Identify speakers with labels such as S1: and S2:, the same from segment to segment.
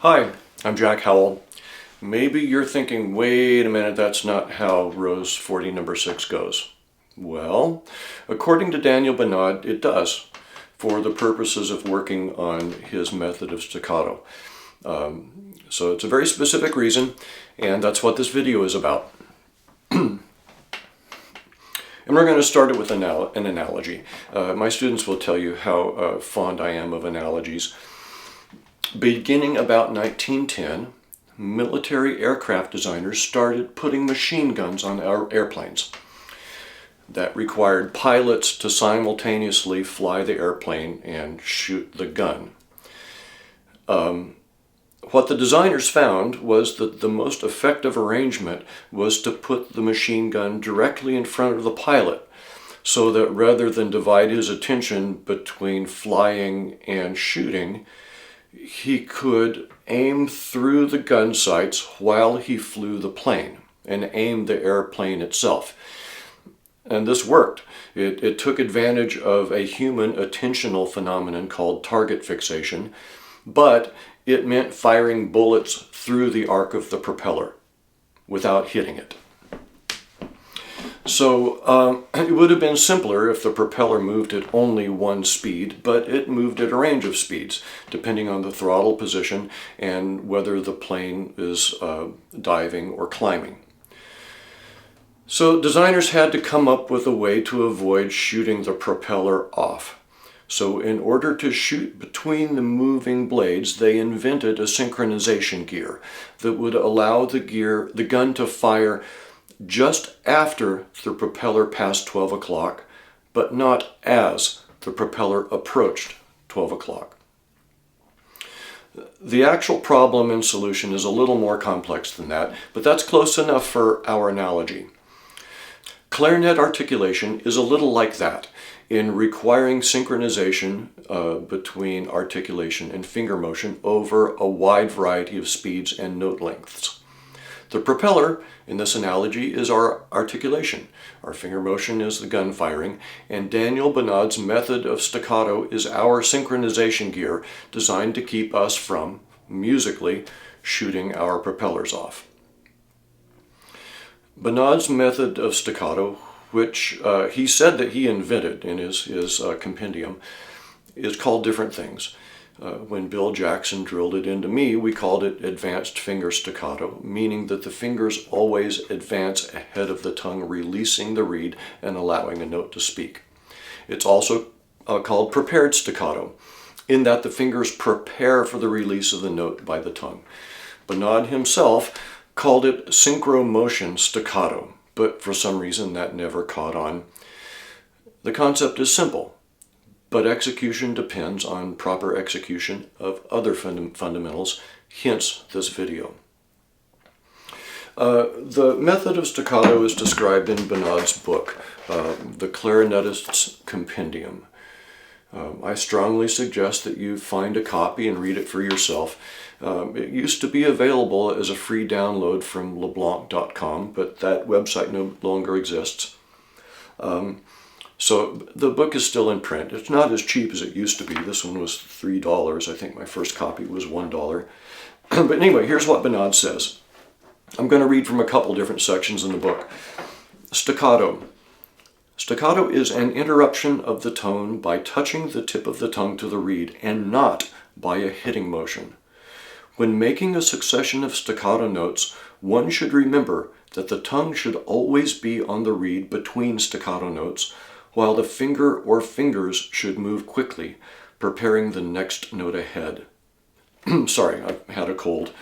S1: Hi, I'm Jack Howell. Maybe you're thinking, wait a minute, that's not how Rose 40 number 6 goes. Well, according to Daniel Bonade, it does, for the purposes of working on his method of staccato. So it's a very specific reason, and that's what this video is about. And we're going to start it with an analogy. My students will tell you how fond I am of analogies. Beginning about 1910, military aircraft designers started putting machine guns on our airplanes. That required pilots to simultaneously fly the airplane and shoot the gun. What the designers found was that the most effective arrangement was to put the machine gun directly in front of the pilot, so that rather than divide his attention between flying and shooting, he could aim through the gun sights while he flew the plane and aim the airplane itself. And this worked. It took advantage of a human attentional phenomenon called target fixation, but it meant firing bullets through the arc of the propeller without hitting it. So it would have been simpler if the propeller moved at only one speed, but it moved at a range of speeds, depending on the throttle position and whether the plane is diving or climbing. So designers had to come up with a way to avoid shooting the propeller off. So in order to shoot between the moving blades, they invented a synchronization gear that would allow the gun to fire just after the propeller passed 12 o'clock, but not as the propeller approached 12 o'clock. The actual problem and solution is a little more complex than that, but that's close enough for our analogy. Clarinet articulation is a little like that, in requiring synchronization between articulation and finger motion over a wide variety of speeds and note lengths. The propeller, in this analogy, is our articulation. Our finger motion is the gun firing, and Daniel Bonade's method of staccato is our synchronization gear designed to keep us from, musically, shooting our propellers off. Bonade's method of staccato, which he said that he invented in his compendium, is called different things. When Bill Jackson drilled it into me, we called it advanced finger staccato, meaning that the fingers always advance ahead of the tongue, releasing the reed and allowing a note to speak. It's also called prepared staccato, in that the fingers prepare for the release of the note by the tongue. Bonade himself called it synchro motion staccato, but for some reason that never caught on. The concept is simple, but execution depends on proper execution of other fundamentals, hence this video. The method of staccato is described in Bonade's book, The Clarinetist's Compendium. I strongly suggest that you find a copy and read it for yourself. It used to be available as a free download from leblanc.com, but that website no longer exists. So the book is still in print. It's not as cheap as it used to be. This one was $3. I think my first copy was $1. But anyway, here's what Bonade says. I'm going to read from a couple different sections in the book. Staccato. Staccato is an interruption of the tone by touching the tip of the tongue to the reed and not by a hitting motion. When making a succession of staccato notes, one should remember that the tongue should always be on the reed between staccato notes, while the finger or fingers should move quickly, preparing the next note ahead. Sorry, I had a cold.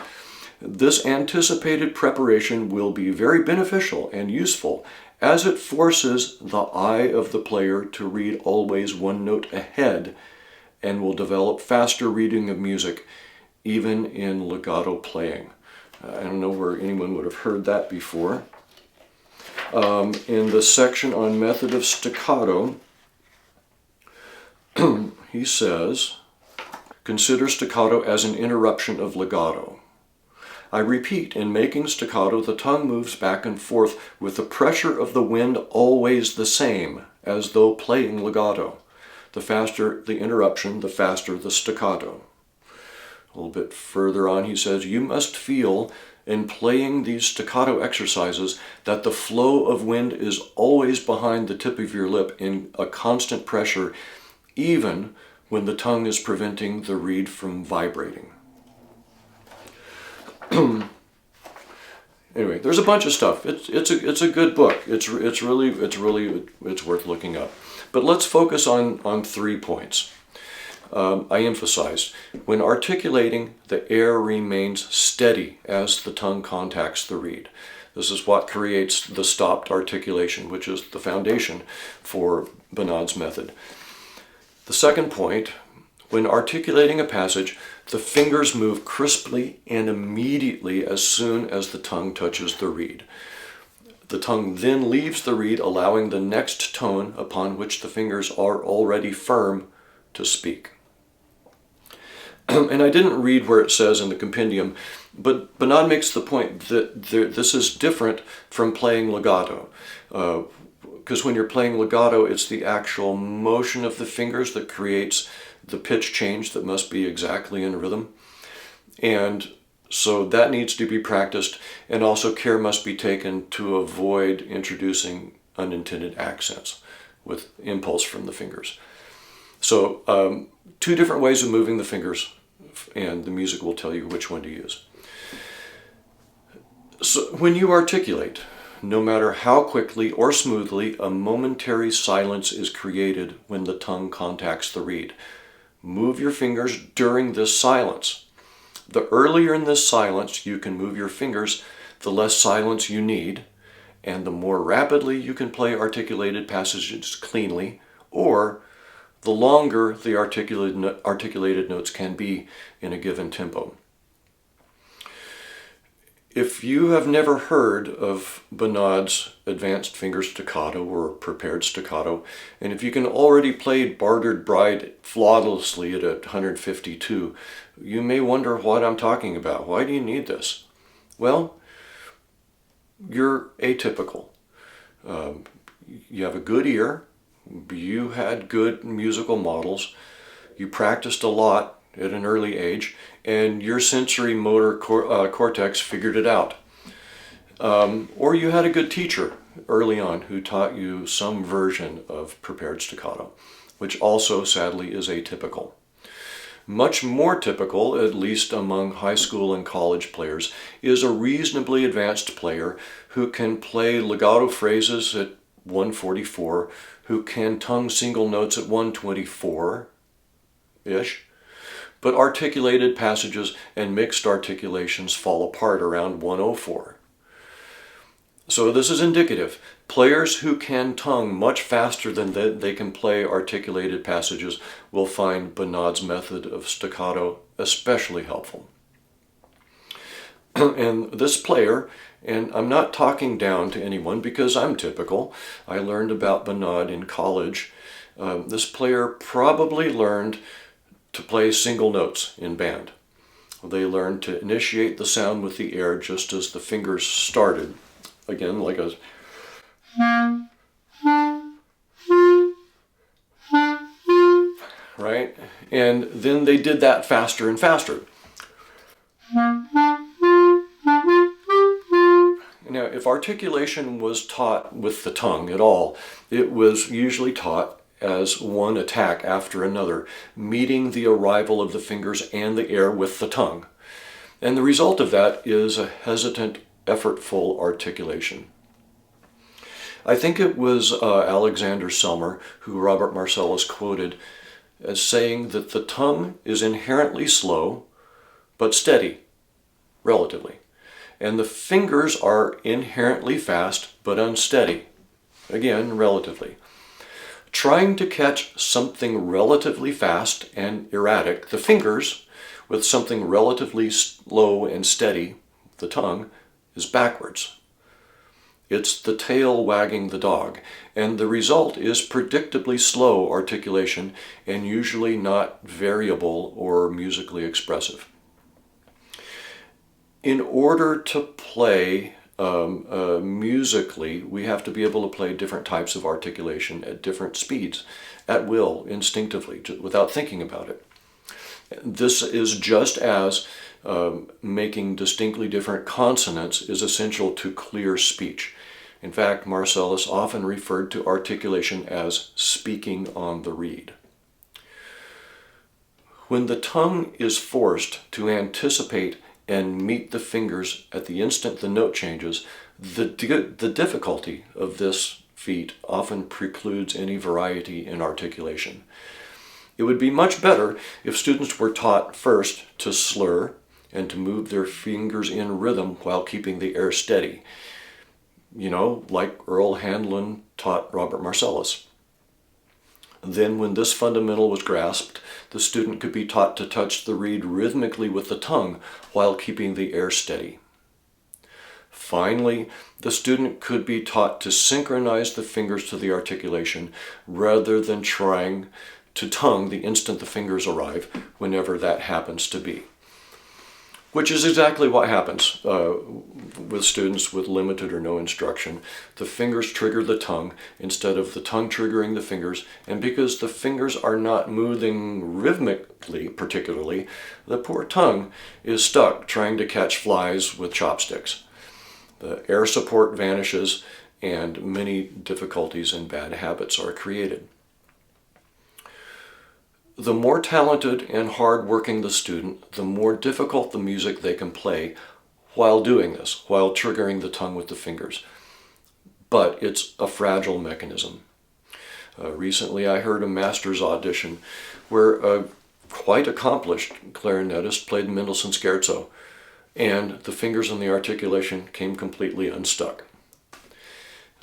S1: This anticipated preparation will be very beneficial and useful, as it forces the eye of the player to read always one note ahead, and will develop faster reading of music, even in legato playing. I don't know where anyone would have heard that before. In the section on method of staccato, he says, consider staccato as an interruption of legato. I repeat, in making staccato, the tongue moves back and forth with the pressure of the wind always the same, as though playing legato. The faster the interruption, the faster the staccato. A little bit further on he says, you must feel in playing these staccato exercises that the flow of wind is always behind the tip of your lip in a constant pressure, even when the tongue is preventing the reed from vibrating. Anyway, there's a bunch of stuff. It's a good book. It's worth looking up. But let's focus on 3 points. I emphasized, when articulating, the air remains steady as the tongue contacts the reed. This is what creates the stopped articulation, which is the foundation for Bonade's method. The second point, when articulating a passage, the fingers move crisply and immediately as soon as the tongue touches the reed. The tongue then leaves the reed, allowing the next tone upon which the fingers are already firm to speak. And I didn't read where it says in the compendium, but Bonade makes the point that this is different from playing legato. Because when you're playing legato, it's the actual motion of the fingers that creates the pitch change that must be exactly in rhythm. And so that needs to be practiced, and also care must be taken to avoid introducing unintended accents with impulse from the fingers. So 2 different ways of moving the fingers, and the music will tell you which one to use. So when you articulate, no matter how quickly or smoothly, a momentary silence is created when the tongue contacts the reed. Move your fingers during this silence. The earlier in this silence you can move your fingers, the less silence you need, and the more rapidly you can play articulated passages cleanly, or the longer the articulated notes can be in a given tempo. If you have never heard of Bonade's advanced finger staccato or prepared staccato, and if you can already play Bartered Bride flawlessly at 152, you may wonder what I'm talking about. Why do you need this? Well, you're atypical. You have a good ear. You had good musical models. You practiced a lot at an early age, and your sensory motor cortex figured it out. Or you had a good teacher early on who taught you some version of prepared staccato, which also sadly is atypical. Much more typical, at least among high school and college players, is a reasonably advanced player who can play legato phrases at 144, who can tongue single notes at 124-ish, but articulated passages and mixed articulations fall apart around 104. So this is indicative. Players who can tongue much faster than they can play articulated passages will find Bonade's method of staccato especially helpful. And this player, and I'm not talking down to anyone because I'm typical. I learned about Bonade in college. This player probably learned to play single notes in band. They learned to initiate the sound with the air just as the fingers started. Again, like a... right? And then they did that faster and faster. Now, if articulation was taught with the tongue at all, it was usually taught as one attack after another, meeting the arrival of the fingers and the air with the tongue. And the result of that is a hesitant, effortful articulation. I think it was Alexander Selmer who Robert Marcellus quoted as saying that the tongue is inherently slow, but steady, relatively. And the fingers are inherently fast, but unsteady, again, relatively. Trying to catch something relatively fast and erratic, the fingers, with something relatively slow and steady, the tongue, is backwards. It's the tail wagging the dog, and the result is predictably slow articulation and usually not variable or musically expressive. In order to play musically, we have to be able to play different types of articulation at different speeds, at will, instinctively, without thinking about it. This is just as making distinctly different consonants is essential to clear speech. In fact, Marcellus often referred to articulation as speaking on the reed. When the tongue is forced to anticipate and meet the fingers at the instant the note changes, the difficulty of this feat often precludes any variety in articulation. It would be much better if students were taught first to slur and to move their fingers in rhythm while keeping the air steady. You know, like Earl Handlin taught Robert Marcellus. Then, when this fundamental was grasped, the student could be taught to touch the reed rhythmically with the tongue while keeping the air steady. Finally, the student could be taught to synchronize the fingers to the articulation rather than trying to tongue the instant the fingers arrive, whenever that happens to be. Which is exactly what happens with students with limited or no instruction. The fingers trigger the tongue instead of the tongue triggering the fingers, and because the fingers are not moving rhythmically particularly, the poor tongue is stuck trying to catch flies with chopsticks. The air support vanishes and many difficulties and bad habits are created. The more talented and hard-working the student, the more difficult the music they can play while doing this, while triggering the tongue with the fingers. But it's a fragile mechanism. Recently I heard a master's audition where a quite accomplished clarinetist played Mendelssohn Scherzo, and the fingers and the articulation came completely unstuck.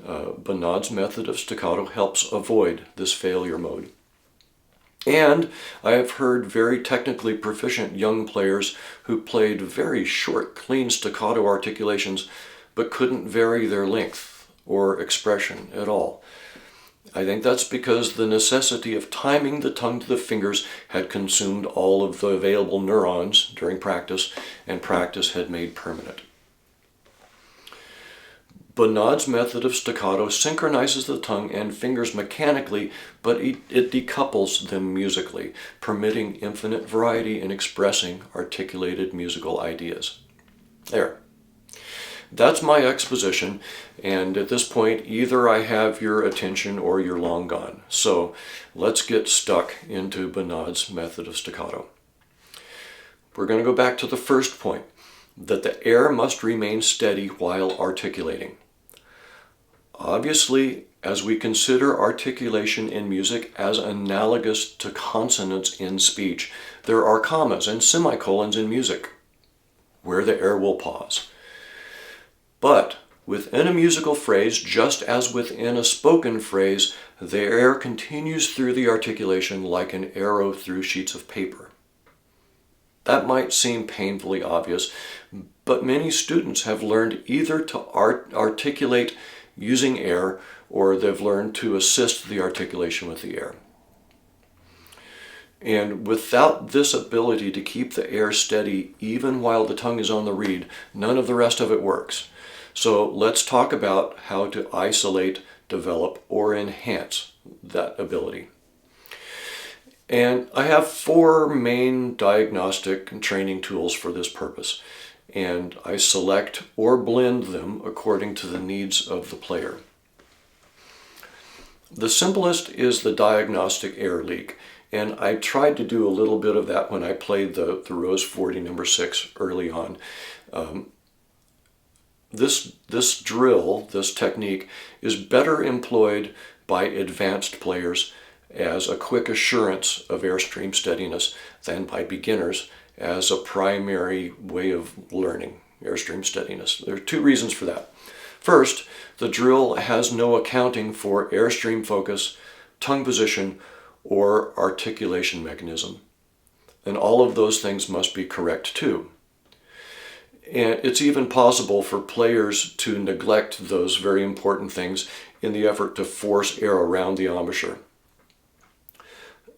S1: Bonade's method of staccato helps avoid this failure mode. And I have heard very technically proficient young players who played very short, clean staccato articulations but couldn't vary their length or expression at all. I think that's because the necessity of timing the tongue to the fingers had consumed all of the available neurons during practice, and practice had made permanent. Bonade's method of staccato synchronizes the tongue and fingers mechanically, but it decouples them musically, permitting infinite variety in expressing articulated musical ideas. There. That's my exposition, and at this point, either I have your attention or you're long gone. So let's get stuck into Bonade's method of staccato. We're going to go back to the first point, that the air must remain steady while articulating. Obviously, as we consider articulation in music as analogous to consonants in speech, there are commas and semicolons in music, where the air will pause. But within a musical phrase, just as within a spoken phrase, the air continues through the articulation like an arrow through sheets of paper. That might seem painfully obvious, but many students have learned either to articulate using air, or they've learned to assist the articulation with the air. And without this ability to keep the air steady even while the tongue is on the reed, none of the rest of it works. So let's talk about how to isolate, develop, or enhance that ability. And I have 4 main diagnostic and training tools for this purpose, and I select or blend them according to the needs of the player. The simplest is the diagnostic air leak, and I tried to do a little bit of that when I played the Rose 40 number 6 early on. This drill, this technique, is better employed by advanced players as a quick assurance of airstream steadiness than by beginners as a primary way of learning airstream steadiness. There are 2 reasons for that. First, the drill has no accounting for airstream focus, tongue position, or articulation mechanism. And all of those things must be correct too. And it's even possible for players to neglect those very important things in the effort to force air around the embouchure.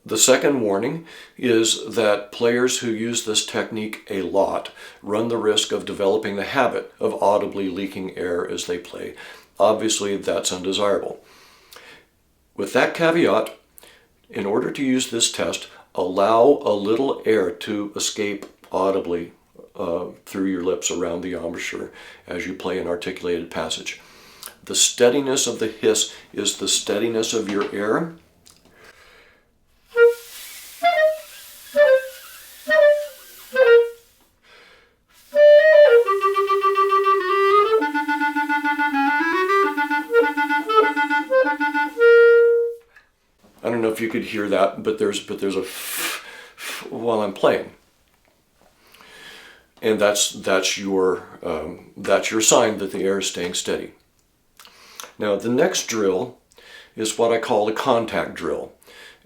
S1: The second warning is that players who use this technique a lot run the risk of developing the habit of audibly leaking air as they play. Obviously, that's undesirable. With that caveat, in order to use this test, allow a little air to escape audibly through your lips around the embouchure as you play an articulated passage. The steadiness of the hiss is the steadiness of your air. I don't know if you could hear that, but there's a while I'm playing, and that's your sign that the air is staying steady. Now the next drill is what I call a contact drill,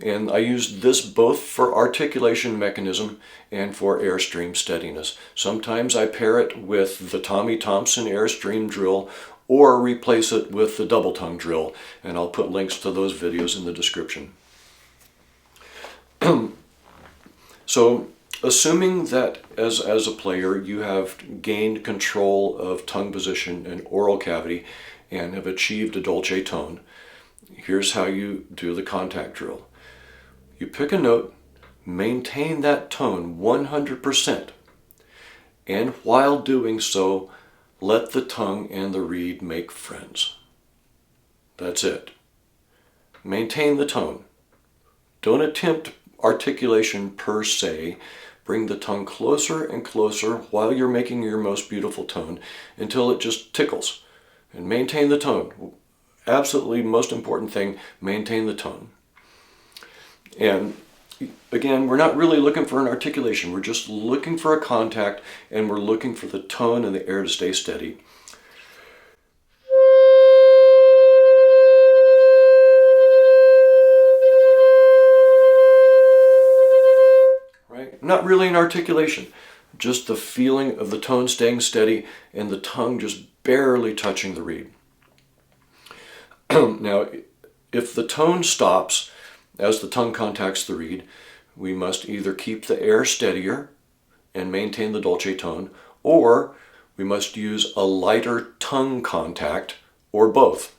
S1: and I use this both for articulation mechanism and for Airstream steadiness. Sometimes I pair it with the Thompson Airstream drill, or replace it with the double tongue drill, and I'll put links to those videos in the description. So, assuming that as a player you have gained control of tongue position and oral cavity and have achieved a dolce tone, here's how you do the contact drill. You pick a note, maintain that tone 100%, and while doing so, let the tongue and the reed make friends. That's it. Maintain the tone. Don't attempt articulation per se. Bring the tongue closer and closer while you're making your most beautiful tone until it just tickles. And maintain the tone. Absolutely most important thing, maintain the tone. And again, we're not really looking for an articulation. We're just looking for a contact, and we're looking for the tone and the air to stay steady. Right? Not really an articulation, just the feeling of the tone staying steady and the tongue just barely touching the reed. Now, if the tone stops as the tongue contacts the reed, we must either keep the air steadier and maintain the dolce tone, or we must use a lighter tongue contact, or both.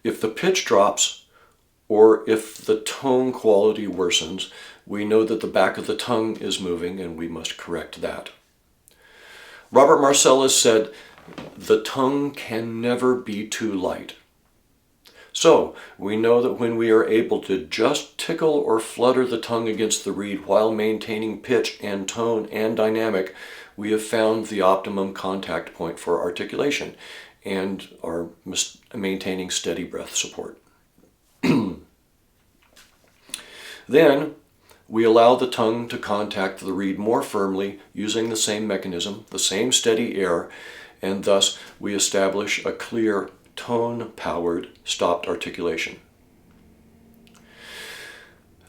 S1: If the pitch drops, or if the tone quality worsens, we know that the back of the tongue is moving, and we must correct that. Robert Marcellus said, "The tongue can never be too light." So, we know that when we are able to just tickle or flutter the tongue against the reed while maintaining pitch and tone and dynamic, we have found the optimum contact point for articulation and are maintaining steady breath support. Then, we allow the tongue to contact the reed more firmly using the same mechanism, the same steady air, and thus we establish a clear tone-powered stopped articulation.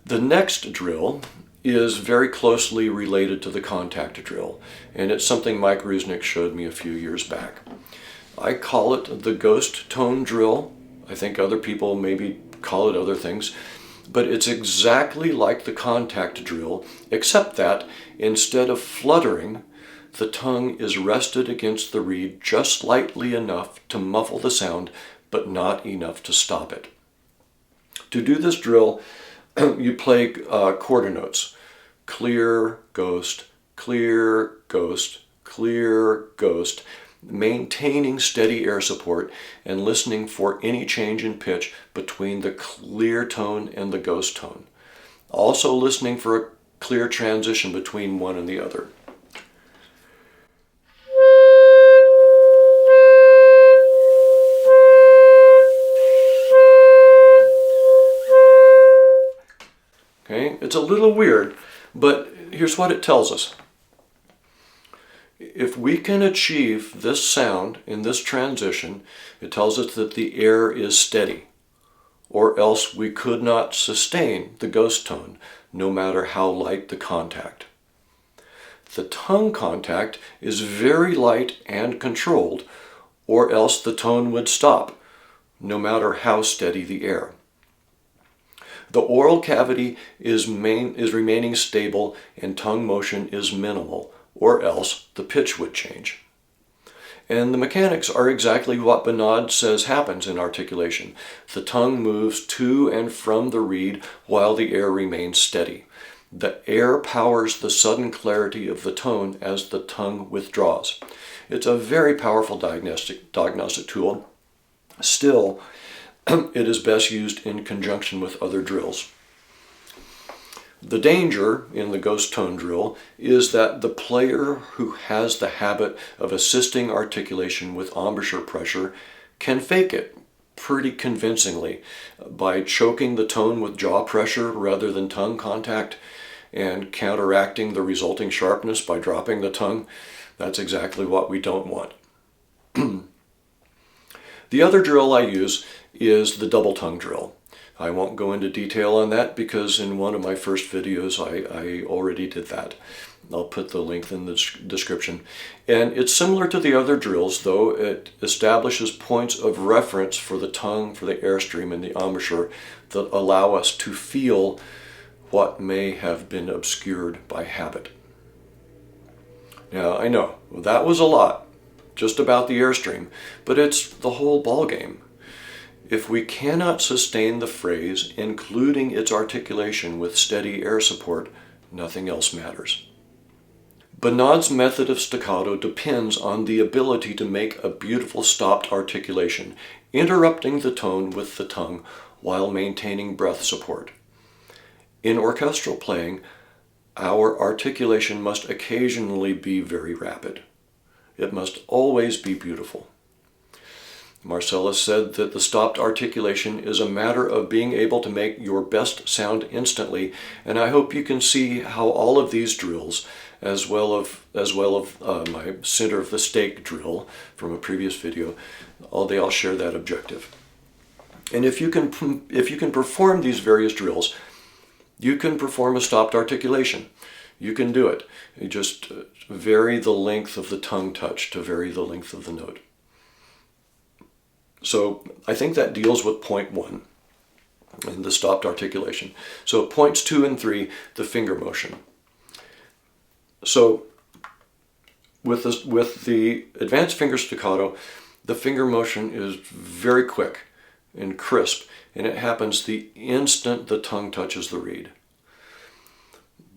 S1: The next drill is very closely related to the contact drill, and it's something Mike Rusnick showed me a few years back. I call it the ghost tone drill. I think other people maybe call it other things, but it's exactly like the contact drill, except that instead of fluttering, the tongue is rested against the reed just slightly enough to muffle the sound, but not enough to stop it. To do this drill, you play quarter notes. Clear, ghost, clear, ghost, clear, ghost, maintaining steady air support and listening for any change in pitch between the clear tone and the ghost tone. Also listening for a clear transition between one and the other. Okay, it's a little weird, but here's what it tells us. If we can achieve this sound in this transition, it tells us that the air is steady, or else we could not sustain the ghost tone, no matter how light the contact. The tongue contact is very light and controlled, or else the tone would stop, no matter how steady the air. The oral cavity is remaining stable and tongue motion is minimal, or else the pitch would change. And the mechanics are exactly what Bonade says happens in articulation. The tongue moves to and from the reed while the air remains steady. The air powers the sudden clarity of the tone as the tongue withdraws. It's a very powerful diagnostic tool. Still, it is best used in conjunction with other drills. The danger in the ghost tone drill is that the player who has the habit of assisting articulation with embouchure pressure can fake it pretty convincingly by choking the tone with jaw pressure rather than tongue contact and counteracting the resulting sharpness by dropping the tongue. That's exactly what we don't want. The other drill I use is the double tongue drill. I won't go into detail on that because in one of my first videos I already did that. I'll put the link in the description. And it's similar to the other drills, though. It establishes points of reference for the tongue, for the airstream, and the embouchure that allow us to feel what may have been obscured by habit. Now, I know, that was a lot, just about the airstream, but it's the whole ballgame. If we cannot sustain the phrase, including its articulation with steady air support, nothing else matters. Bonade's method of staccato depends on the ability to make a beautiful stopped articulation, interrupting the tone with the tongue while maintaining breath support. In orchestral playing, our articulation must occasionally be very rapid. It must always be beautiful. Marcellus said that the stopped articulation is a matter of being able to make your best sound instantly, and I hope you can see how all of these drills, as well as my center of the stake drill from a previous video, they all share that objective. And if you can perform these various drills, you can perform a stopped articulation. You can do it. You just vary the length of the tongue touch to vary the length of the note. So I think that deals with point 1 and the stopped articulation. So points 2 and 3, the finger motion. So with the advanced finger staccato, the finger motion is very quick and crisp, and it happens the instant the tongue touches the reed.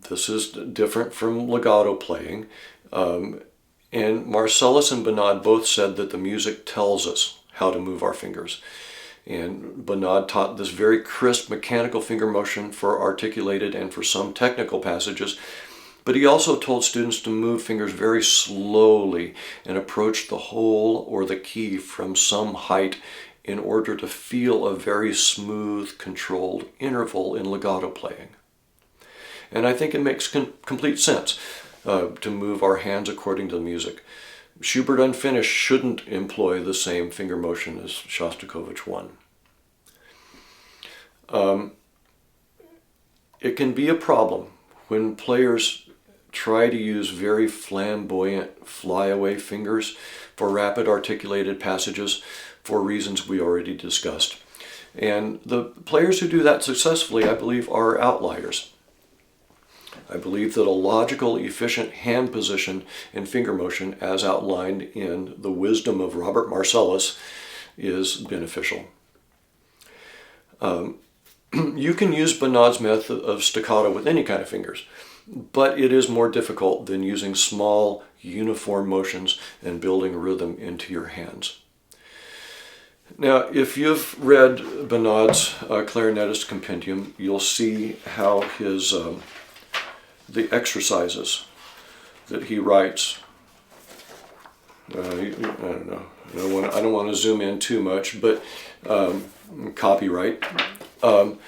S1: This is different from legato playing, and Marcellus and Bonade both said that the music tells us how to move our fingers. And Bonade taught this very crisp mechanical finger motion for articulated and for some technical passages, but he also told students to move fingers very slowly and approach the hole or the key from some height in order to feel a very smooth, controlled interval in legato playing. And I think it makes complete sense to move our hands according to the music. Schubert Unfinished shouldn't employ the same finger motion as Shostakovich 1. It can be a problem when players try to use very flamboyant flyaway fingers for rapid articulated passages for reasons we already discussed. And the players who do that successfully, I believe, are outliers. I believe that a logical, efficient hand position and finger motion, as outlined in The Wisdom of Robert Marcellus, is beneficial. You can use Bonade's method of staccato with any kind of fingers, but it is more difficult than using small, uniform motions and building rhythm into your hands. Now, if you've read Bonade's Clarinetist Compendium, you'll see how his the exercises that he writes. I don't know. I don't want to zoom in too much, but copyright. But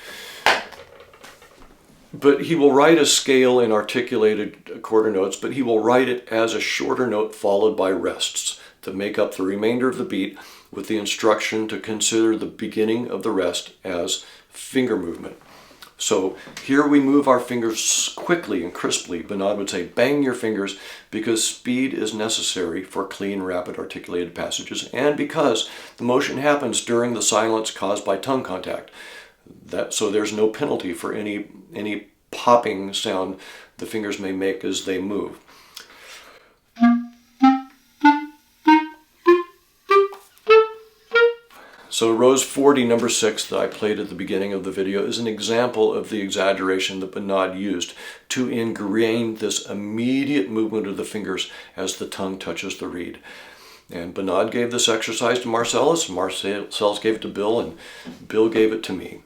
S1: he will write a scale in articulated quarter notes, but he will write it as a shorter note followed by rests to make up the remainder of the beat, with the instruction to consider the beginning of the rest as finger movement. So here we move our fingers quickly and crisply. Bonade would say, bang your fingers, because speed is necessary for clean, rapid, articulated passages, and because the motion happens during the silence caused by tongue contact. So there's no penalty for any popping sound the fingers may make as they move. So Rose 40, number 6, that I played at the beginning of the video, is an example of the exaggeration that Bonade used to ingrain this immediate movement of the fingers as the tongue touches the reed. And Bonade gave this exercise to Marcellus, Marcellus gave it to Bill, and Bill gave it to me.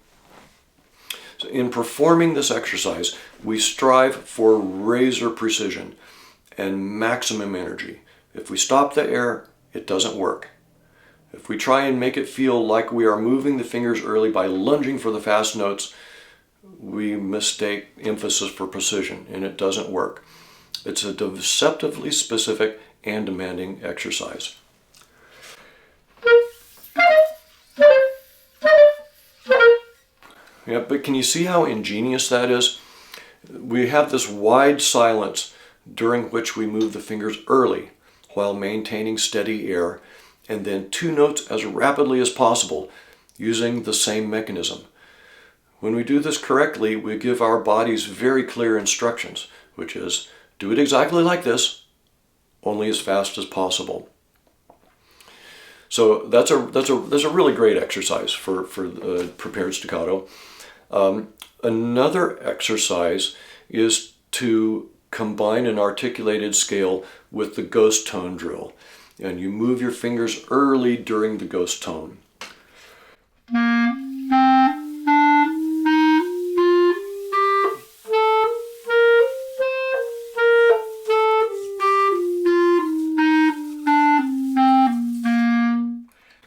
S1: So in performing this exercise, we strive for razor precision and maximum energy. If we stop the air, it doesn't work. If we try and make it feel like we are moving the fingers early by lunging for the fast notes, we mistake emphasis for precision, and it doesn't work. It's a deceptively specific and demanding exercise. Yeah, but can you see how ingenious that is? We have this wide silence during which we move the fingers early while maintaining steady air, and then 2 notes as rapidly as possible using the same mechanism. When we do this correctly, we give our bodies very clear instructions, which is, do it exactly like this, only as fast as possible. So that's a really great exercise for prepared staccato. Another exercise is to combine an articulated scale with the ghost tone drill. And you move your fingers early during the ghost tone.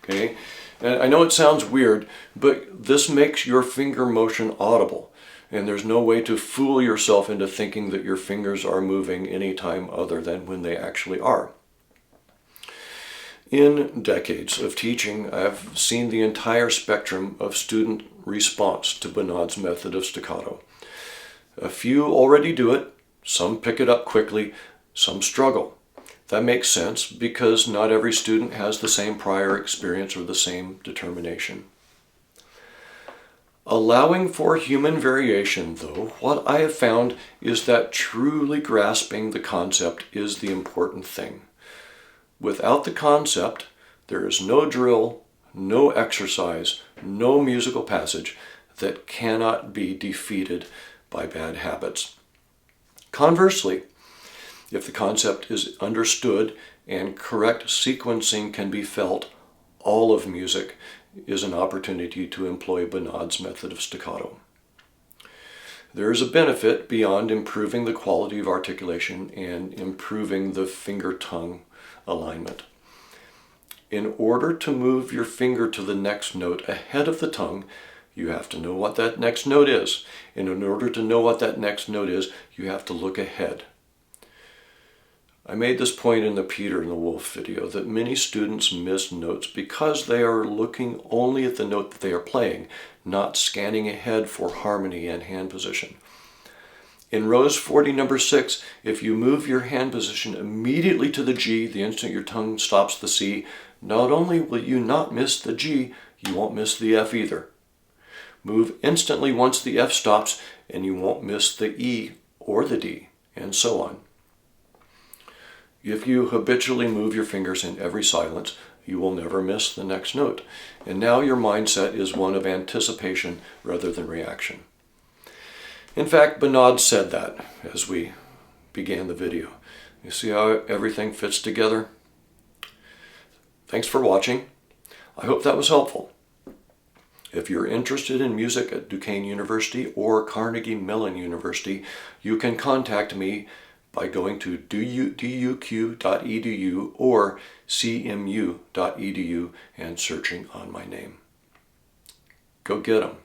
S1: Okay, and I know it sounds weird, but this makes your finger motion audible. And there's no way to fool yourself into thinking that your fingers are moving any time other than when they actually are. In decades of teaching, I've seen the entire spectrum of student response to Bonade's method of staccato. A few already do it, some pick it up quickly, some struggle. That makes sense because not every student has the same prior experience or the same determination. Allowing for human variation, though, what I have found is that truly grasping the concept is the important thing. Without the concept, there is no drill, no exercise, no musical passage that cannot be defeated by bad habits. Conversely, if the concept is understood and correct sequencing can be felt, all of music is an opportunity to employ Bonade's method of staccato. There is a benefit beyond improving the quality of articulation and improving the finger-tongue alignment. In order to move your finger to the next note ahead of the tongue, you have to know what that next note is. And in order to know what that next note is, you have to look ahead. I made this point in the Peter and the Wolf video that many students miss notes because they are looking only at the note that they are playing, not scanning ahead for harmony and hand position. In Rose 40, number 6, if you move your hand position immediately to the G the instant your tongue stops the C, not only will you not miss the G, you won't miss the F either. Move instantly once the F stops and you won't miss the E or the D, and so on. If you habitually move your fingers in every silence, you will never miss the next note. And now your mindset is one of anticipation rather than reaction. In fact, Bonade said that as we began the video. You see how everything fits together? Thanks for watching. I hope that was helpful. If you're interested in music at Duquesne University or Carnegie Mellon University, you can contact me by going to duq.edu or cmu.edu and searching on my name. Go get 'em.